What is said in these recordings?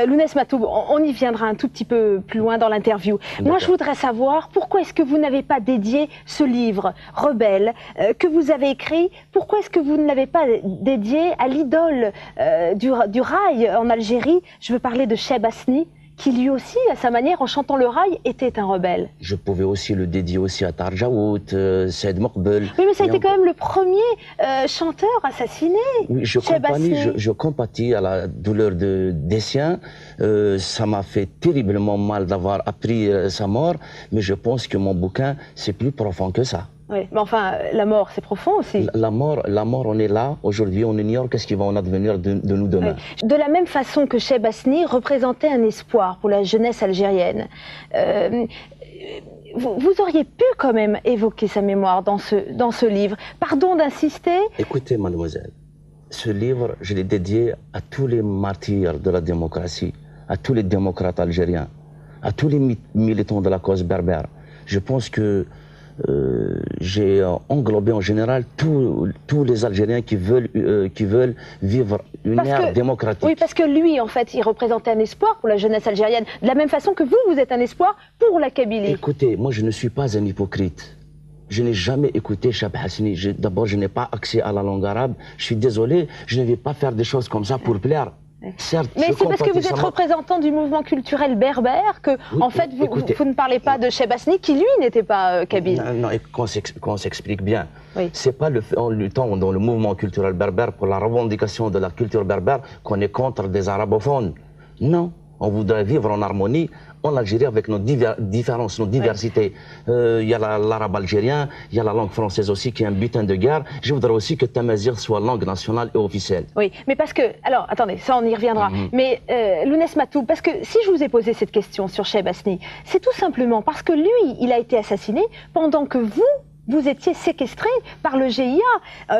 Lounès Matoub, on y viendra un tout petit peu plus loin dans l'interview. Moi, je voudrais savoir pourquoi est-ce que vous n'avez pas dédié ce livre, Rebelle, que vous avez écrit, pourquoi est-ce que vous ne l'avez pas dédié à l'idole du rail en Algérie? Je veux parler de Cheb Asni, qui lui aussi, à sa manière, en chantant le rail, était un rebelle. Je pouvais aussi le dédier aussi à Tarjaout, Saïd Moqbel. Oui, mais ça a été quand même le premier chanteur assassiné. Oui, je compatis à la douleur des siens. Ça m'a fait terriblement mal d'avoir appris sa mort, mais je pense que mon bouquin, c'est plus profond que ça. Oui, mais enfin, la mort, c'est profond aussi. La mort, on est là, aujourd'hui, on ignore qu'est-ce qui va en advenir de nous demain. Oui. De la même façon que Cheb Asni représentait un espoir pour la jeunesse algérienne, vous auriez pu quand même évoquer sa mémoire dans ce livre. Pardon d'insister. Écoutez, mademoiselle, ce livre, je l'ai dédié à tous les martyrs de la démocratie, à tous les démocrates algériens, à tous les militants de la cause berbère. Je pense que j'ai englobé en général tous les Algériens qui veulent vivre une ère démocratique. Oui, parce que lui, en fait, il représentait un espoir pour la jeunesse algérienne, de la même façon que vous êtes un espoir pour la Kabylie. Écoutez, moi je ne suis pas un hypocrite. Je n'ai jamais écouté Cheb Asni. D'abord, je n'ai pas accès à la langue arabe. Je suis désolé, je ne vais pas faire des choses comme ça pour plaire. Certes, mais c'est parce que vous êtes représentant du mouvement culturel berbère que, oui, en fait, vous ne parlez pas de Cheb Asni, qui lui n'était pas kabyle. Non, qu'on s'explique bien. Oui. C'est pas en luttant dans le mouvement culturel berbère pour la revendication de la culture berbère qu'on est contre des arabophones. Non, on voudrait vivre en harmonie en Algérie avec nos différences, nos diversités. Il y a l'arabe algérien, il y a la langue française aussi qui est un butin de guerre. Je voudrais aussi que Tamazir soit langue nationale et officielle. Oui, mais parce que... Alors, attendez, ça on y reviendra. Mais Lounès Matoub, parce que si je vous ai posé cette question sur Cheb Asni, c'est tout simplement parce que lui, il a été assassiné pendant que vous étiez séquestré par le GIA.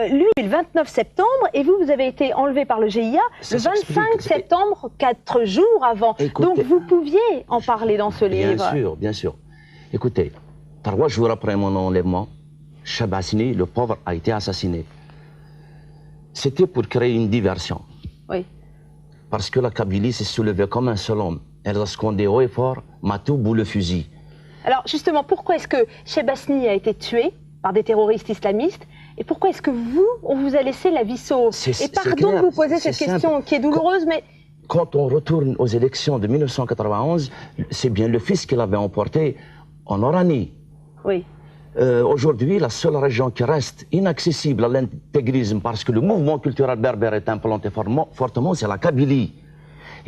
Lui, le 29 septembre, et vous avez été enlevé par le GIA le 25 septembre, 4 jours avant. Écoutez, donc vous pouviez en parler dans ce livre. Bien sûr, bien sûr. Écoutez, 3 jours après mon enlèvement, Cheb Asni, le pauvre, a été assassiné. C'était pour créer une diversion. Oui. Parce que la Kabylie s'est soulevée comme un seul homme. Elle a scandé haut et fort, Matoub ou le fusil. Alors justement, pourquoi est-ce que Cheb Asni a été tué par des terroristes islamistes et pourquoi est-ce que on vous a laissé la vie sauve? Et pardon de vous poser cette question qui est douloureuse, mais... Quand on retourne aux élections de 1991, c'est bien le fils qui l'avait emporté en Oranie. Oui. Aujourd'hui, la seule région qui reste inaccessible à l'intégrisme parce que le mouvement culturel berbère est implanté fortement, c'est la Kabylie.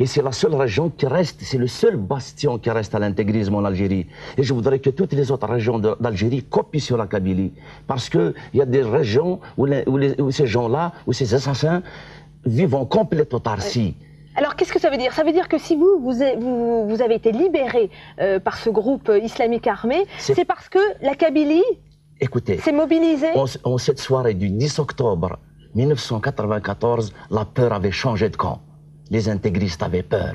Et c'est la seule région qui reste, c'est le seul bastion qui reste à l'intégrisme en Algérie. Et je voudrais que toutes les autres régions d'Algérie copient sur la Kabylie. Parce qu'il y a des régions où ces gens-là, où ces assassins vivent en complète autarcie. Oui. Alors qu'est-ce que ça veut dire? Ça veut dire que si vous avez été libéré par ce groupe islamique armé, c'est parce que la Kabylie s'est mobilisée? En cette soirée du 10 octobre 1994, la peur avait changé de camp. Les intégristes avaient peur.